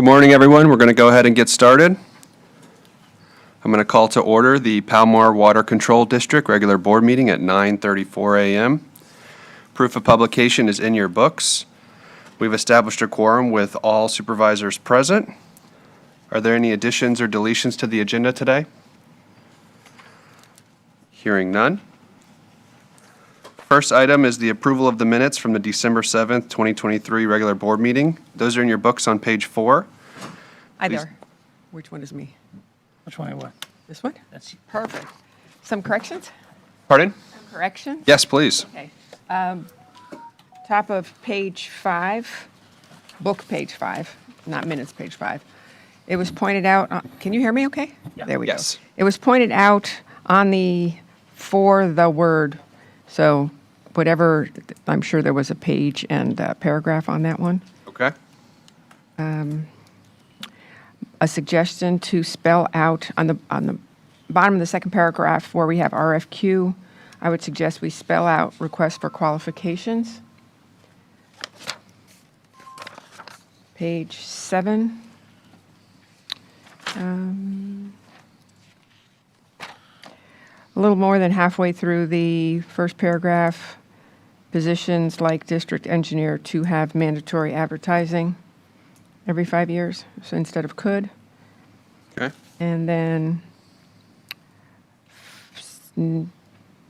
Good morning, everyone. We're going to go ahead and get started. I'm going to call to order the PalMar Water Control District regular board meeting at 9:34 a.m. Proof of publication is in your books. We've established a quorum with all supervisors present. Are there any additions or deletions to the agenda today? Hearing none. First item is the approval of the minutes from the December 7th, 2023 regular board meeting. Those are in your books on page 4. Either. Which one is me? Which one? What? This one? That's Perfect. Some corrections? Pardon? Some corrections? Yes, please. Okay. Top of page 5, book page 5, not minutes page 5. It was pointed out, can you hear me okay? Yeah. There we Yes. go. It was pointed out on for the word. So whatever, I'm sure there was a page and a paragraph on that one. Okay. A suggestion to spell out on the bottom of the second paragraph where we have RFQ, I would suggest we spell out request for qualifications. Page 7. A little more than halfway through the first paragraph, positions like district engineer to have mandatory advertising every 5 years, so instead of could. Okay. And then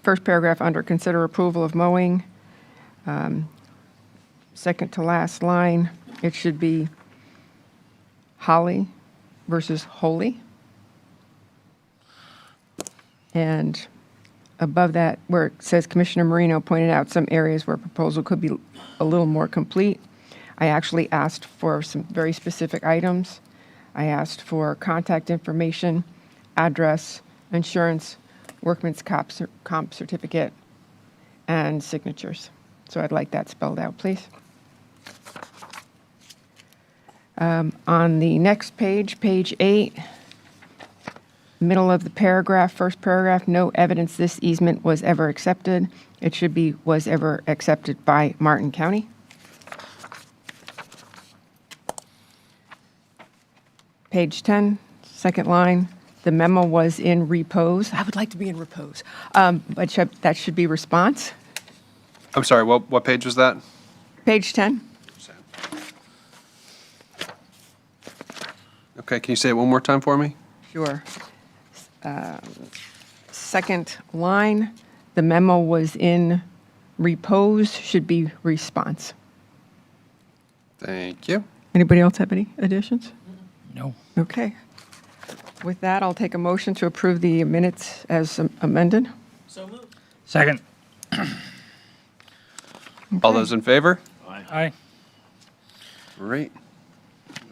first paragraph under consider approval of mowing. Second to last line, it should be holly versus holy. And above that, where it says Commissioner Marino pointed out some areas where proposal could be a little more complete. I actually asked for some very specific items. I asked for contact information, address, insurance, workman's comp certificate, and signatures. So I'd like that spelled out, please. On the next page, page 8, middle of the paragraph, first paragraph, no evidence this easement was ever accepted. It should be was ever accepted by Martin County. Page 10, second line, the memo was in repose. I would like to be in repose, but that should be response. I'm sorry, what page was that? Page 10. Okay, can you say it one more time for me? Sure. Second line, the memo was in repose, should be response. Thank you. Anybody else have any additions? no. Okay. With that, I'll take a motion to approve the minutes as amended. Second. All those in favor? Aye. Great.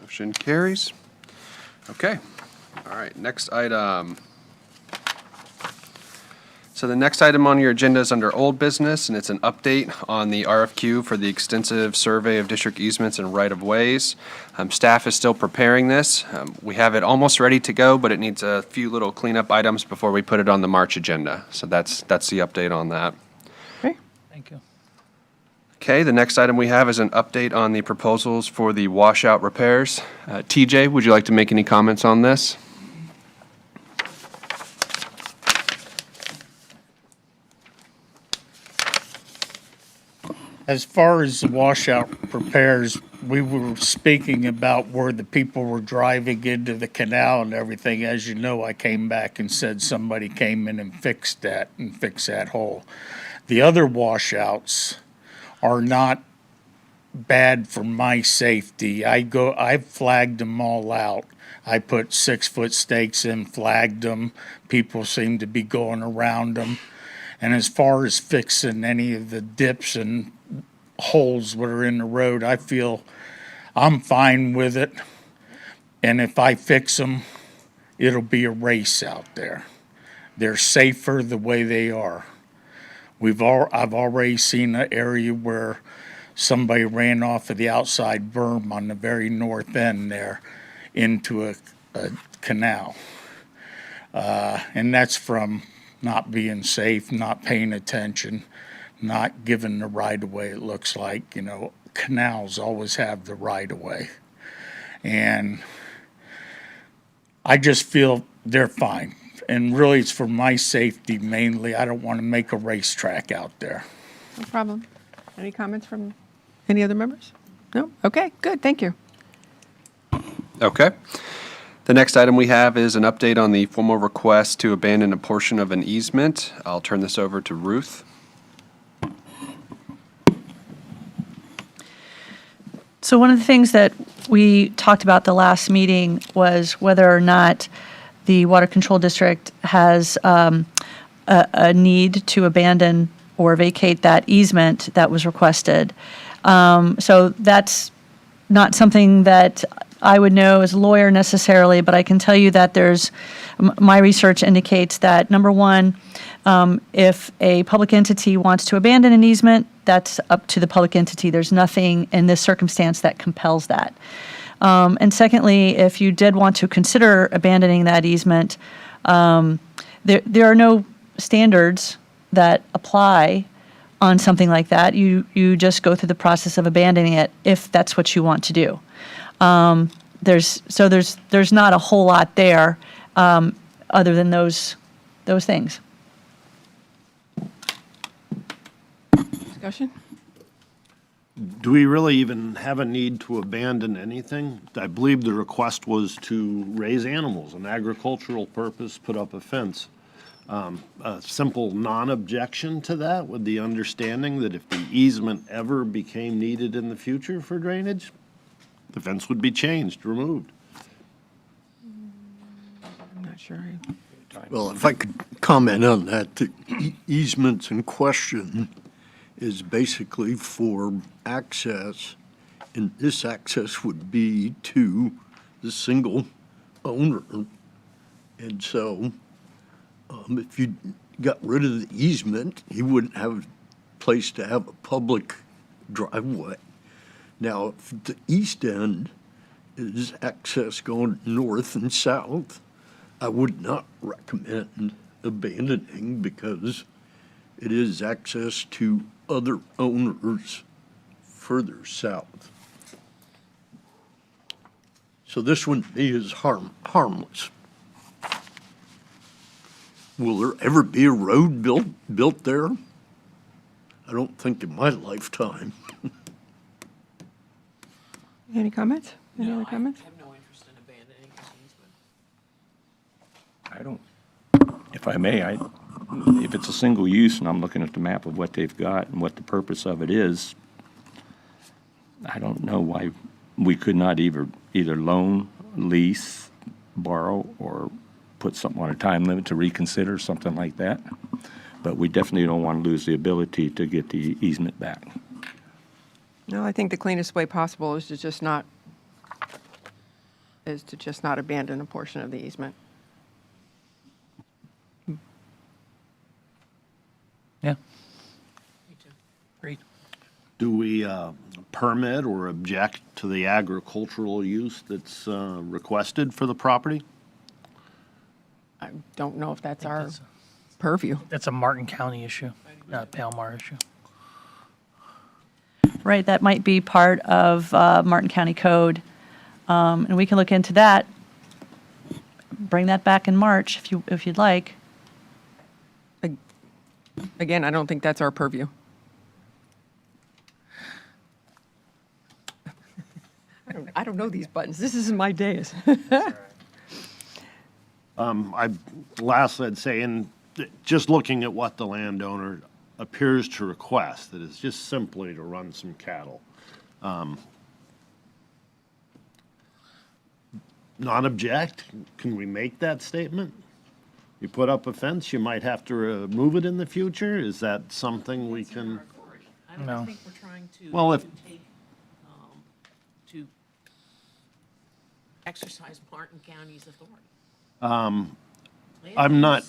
Motion carries. Okay. All right, next item. So the next item on your agenda is under old business, and it's an update on the RFQ for the extensive survey of district easements and right-of-ways. Staff is still preparing this. We have it almost ready to go, but it needs a few little cleanup items before we put it on the March agenda. So that's the update on that. Okay. Thank you. Okay, the next item we have is an update on the proposals for the washout repairs. TJ, would you like to make any comments on this? As far as the washout repairs, we were speaking about where the people were driving into the canal and everything. As you know, I came back and said somebody came in and fixed that hole. The other washouts are not bad for my safety. I flagged them all out. I put 6-foot stakes in, flagged them. People seem to be going around them. And as far as fixing any of the dips and holes that are in the road, I feel I'm fine with it. And if I fix them, it'll be a race out there. They're safer the way they are. I've already seen an area where somebody ran off of the outside berm on the very north end there into a canal. And that's from not being safe, not paying attention, not giving the right of way. It looks like, canals always have the right of way. And I just feel they're fine. And really, it's for my safety mainly. I don't want to make a racetrack out there. No problem. Any comments from any other members? No? Okay, good, thank you. Okay. The next item we have is an update on the formal request to abandon a portion of an easement. I'll turn this over to Ruth. So one of the things that we talked about the last meeting was whether or not the Water Control District has a need to abandon or vacate that easement that was requested. So that's not something that I would know as a lawyer necessarily, but I can tell you that my research indicates that, number one, if a public entity wants to abandon an easement, that's up to the public entity. There's nothing in this circumstance that compels that. And secondly, if you did want to consider abandoning that easement, there are no standards that apply on something like that. You just go through the process of abandoning it if that's what you want to do. There's not a whole lot there other than those things. Discussion? Do we really even have a need to abandon anything? I believe the request was to raise animals, an agricultural purpose, put up a fence. A simple non-objection to that with the understanding that if the easement ever became needed in the future for drainage, the fence would be changed, removed. I'm not sure. Well, if I could comment on that, the easements in question is basically for access, and this access would be to the single owner. And so, if you got rid of the easement, he wouldn't have a place to have a public driveway. Now, if the east end is access going north and south, I would not recommend abandoning because it is access to other owners further south. So this one is harmless. Will there ever be a road built there? I don't think in my lifetime. Any comments? Any other comments? I have no interest in abandoning this easement. I don't, if I may, if it's a single use and I'm looking at the map of what they've got and what the purpose of it is, I don't know why we could not either loan, lease, borrow, or put something on a time limit to reconsider, something like that. But we definitely don't want to lose the ability to get the easement back. No, I think the cleanest way possible is to just not abandon a portion of the easement. Yeah. Me too. Great. Do we permit or object to the agricultural use that's requested for the property? I don't know if that's our that's- purview. That's a Martin County issue, not a PalMar issue. Right, that might be part of Martin County Code. And we can look into that. Bring that back in March if you'd like. Again, I don't think that's our purview. I don't know these buttons. This isn't my days. Lastly, I'd say, and just looking at what the landowner appears to request, that it's just simply to run some cattle. Not object, can we make that statement? You put up a fence, you might have to remove it in the future, is that something we It's in can? our authority. I No. don't think we're trying to. Well, if- to take, to exercise Martin County's authority. I'm not-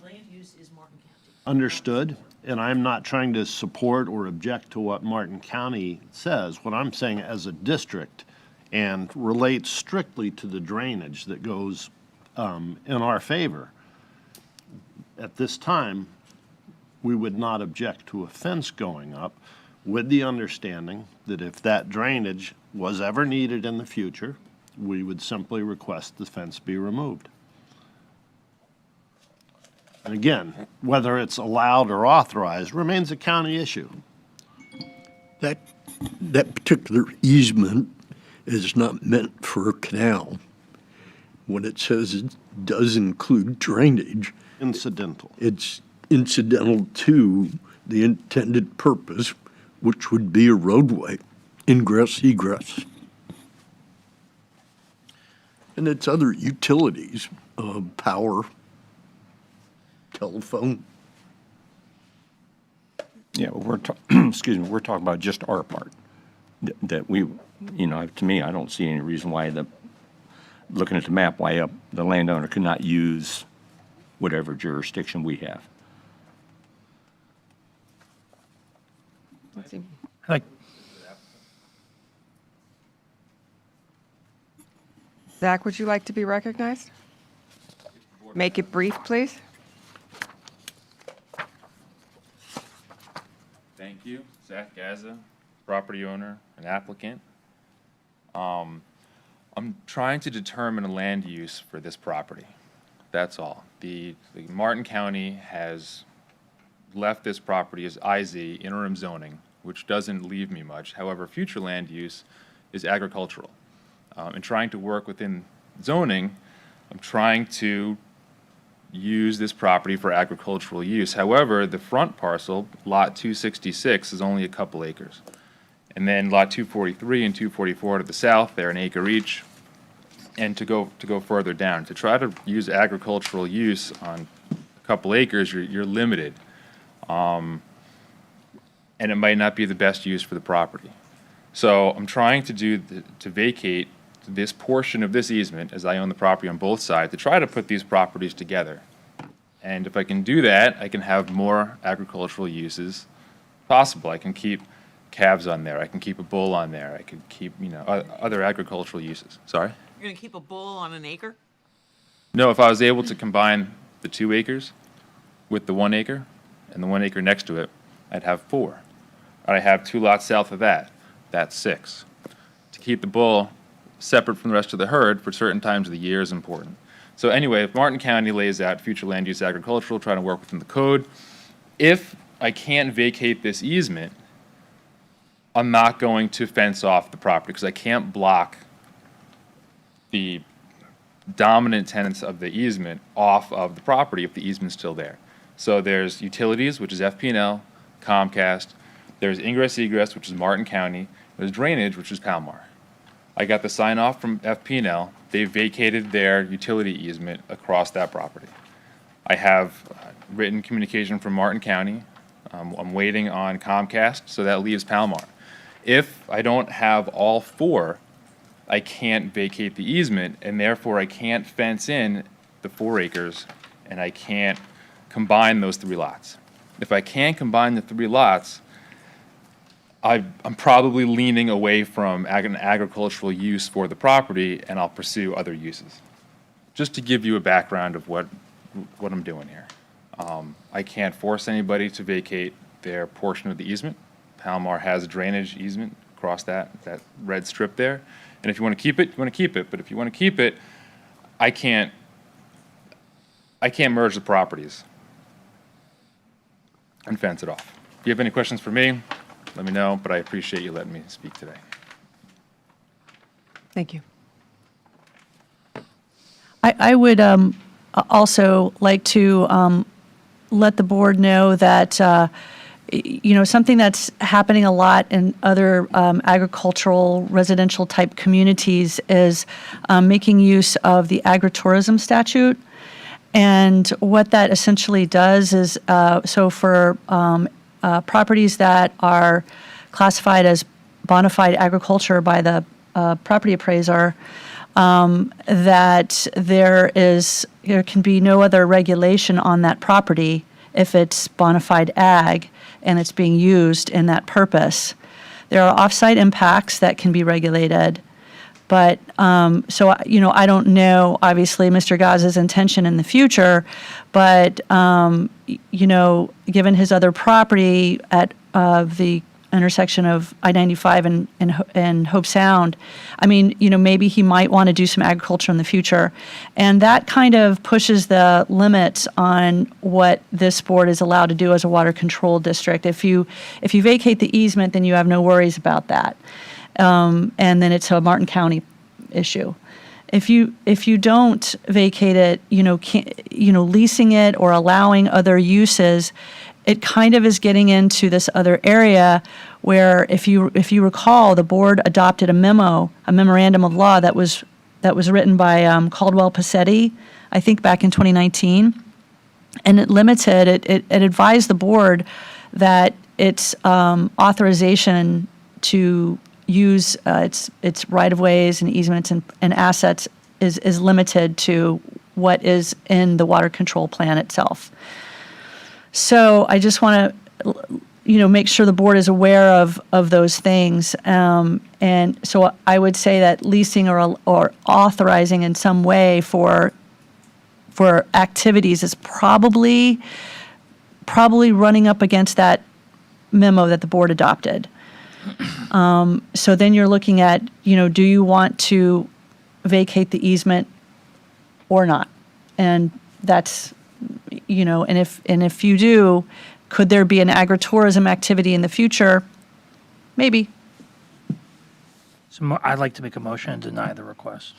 Land use is Martin County. Understood, and I'm not trying to support or object to what Martin County says. What I'm saying as a district, and relates strictly to the drainage that goes in our favor. At this time, we would not object to a fence going up with the understanding that if that drainage was ever needed in the future, we would simply request the fence be removed. And again, whether it's allowed or authorized remains a county issue. That particular easement is not meant for a canal. When it says it does include drainage, Incidental. it's incidental to the intended purpose, which would be a roadway, ingress, egress. And it's other utilities, power, telephone. Yeah, excuse me, we're talking about just our part. That we, to me, I don't see any reason why looking at the map, why the landowner could not use whatever jurisdiction we have. Let's see. Like, Zach, would you like to be recognized? Make it brief, please. Thank you. Zach Gaza, property owner and applicant. I'm trying to determine a land use for this property. That's all. The Martin County has left this property as IZ, interim zoning, which doesn't leave me much. However, future land use is agricultural. And trying to work within zoning, I'm trying to use this property for agricultural use. However, the front parcel, lot 266, is only a couple acres. And then lot 243 and 244 to the south, they're an acre each. And to go further down, to try to use agricultural use on a couple acres, you're limited. And it might not be the best use for the property. So I'm trying to vacate this portion of this easement, as I own the property on both sides, to try to put these properties together. And if I can do that, I can have more agricultural uses possible. I can keep calves on there. I can keep a bull on there. I could keep, other agricultural uses. Sorry? You're gonna keep a bull on an acre? No, if I was able to combine the 2 acres with the 1 acre and the 1 acre next to it, I'd have 4. I have 2 lots south of that. That's 6. To keep the bull separate from the rest of the herd for certain times of the year is important. So anyway, if Martin County lays out future land use agricultural, trying to work within the code, if I can't vacate this easement, I'm not going to fence off the property because I can't block the dominant tenants of the easement off of the property if the easement's still there. So there's utilities, which is FP&L, Comcast. There's ingress egress, which is Martin County. There's drainage, which is PalMar. I got the sign off from FP&L. They vacated their utility easement across that property. I have written communication from Martin County. I'm waiting on Comcast, so that leaves PalMar. If I don't have all 4, I can't vacate the easement, and therefore I can't fence in the 4 acres, and I can't combine those 3 lots. If I can't combine the 3 lots, I'm probably leaning away from an agricultural use for the property, and I'll pursue other uses. Just to give you a background of what I'm doing here. I can't force anybody to vacate their portion of the easement. PalMar has a drainage easement across that red strip there. And if you want to keep it, you want to keep it. But if you want to keep it, I can't merge the properties and fence it off. If you have any questions for me, let me know, but I appreciate you letting me speak today. Thank you. I would also like to let the board know that, something that's happening a lot in other agricultural, residential type communities is making use of the agritourism statute. And what that essentially does is, so for properties that are classified as bona fide agriculture by the property appraiser, that there can be no other regulation on that property if it's bona fide ag and it's being used in that purpose. There are off-site impacts that can be regulated, but I don't know, obviously, Mr. Gaza's intention in the future, but given his other property at the intersection of I-95 and Hope Sound. I mean, maybe he might want to do some agriculture in the future. And that kind of pushes the limits on what this board is allowed to do as a water control district. If you vacate the easement, then you have no worries about that. And then it's a Martin County issue. If you don't vacate it, leasing it or allowing other uses, it kind of is getting into this other area where, if you recall, the board adopted a memorandum of law that was written by Caldwell Passetti, I think back in 2019, and it limited it advised the board that its authorization to use its right-of-ways and easements and assets is limited to what is in the water control plan itself. So I just want to, make sure the board is aware of those things. And so I would say that leasing or authorizing in some way for activities is probably running up against that memo that the board adopted. So then you're looking at, do you want to vacate the easement or not? And that's, and if you do, could there be an agritourism activity in the future? Maybe. So I'd like to make a motion and deny the request.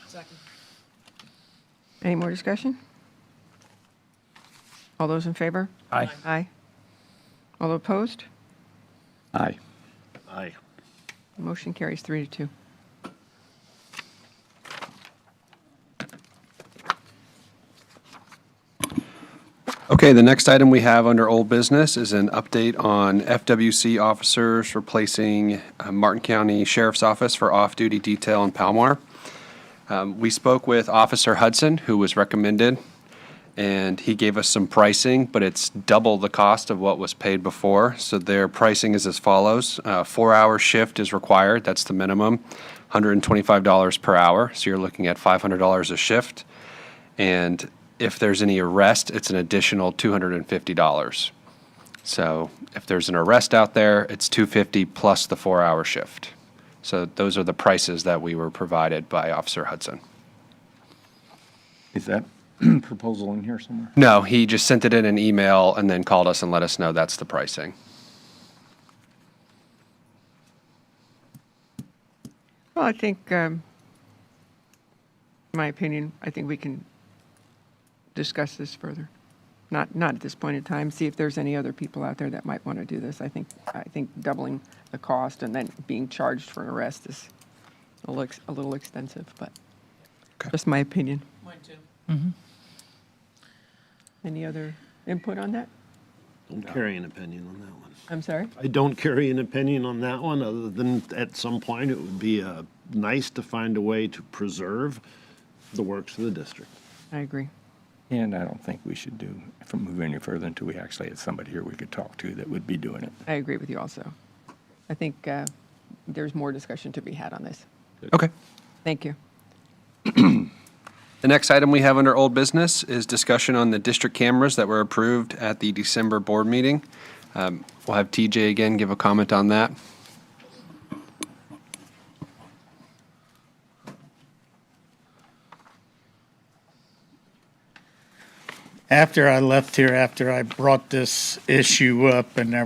Any more discussion? All those in favor? Aye. Aye. All opposed? Aye. Aye. Motion carries 3-2. Okay, the next item we have under old business is an update on FWC officers replacing Martin County Sheriff's Office for off-duty detail in PalMar. We spoke with Officer Hudson, who was recommended, and he gave us some pricing, but it's double the cost of what was paid before. So their pricing is as follows. 4-hour shift is required. That's the minimum, $125 per hour. So you're looking at $500 a shift. And if there's any arrest, it's an additional $250. So if there's an arrest out there, it's $250 plus the 4-hour shift. So those are the prices that we were provided by Officer Hudson. Is that proposal in here somewhere? No, he just sent it in an email and then called us and let us know that's the pricing. Well, I think, in my opinion, I think we can discuss this further. Not at this point in time. See if there's any other people out there that might want to do this. I think doubling the cost and then being charged for an arrest is a little extensive, but just my opinion. Mine too. Any other input on that? Don't carry an opinion on that one. I'm sorry? I don't carry an opinion on that one, other than at some point it would be nice to find a way to preserve the works of the district. I agree. And I don't think we should move any further until we actually had somebody here we could talk to that would be doing it. I agree with you also. I think there's more discussion to be had on this. Okay. Thank you. The next item we have under old business is discussion on the district cameras that were approved at the December board meeting. We'll have TJ again give a comment on that. After I left here, after I brought this issue up and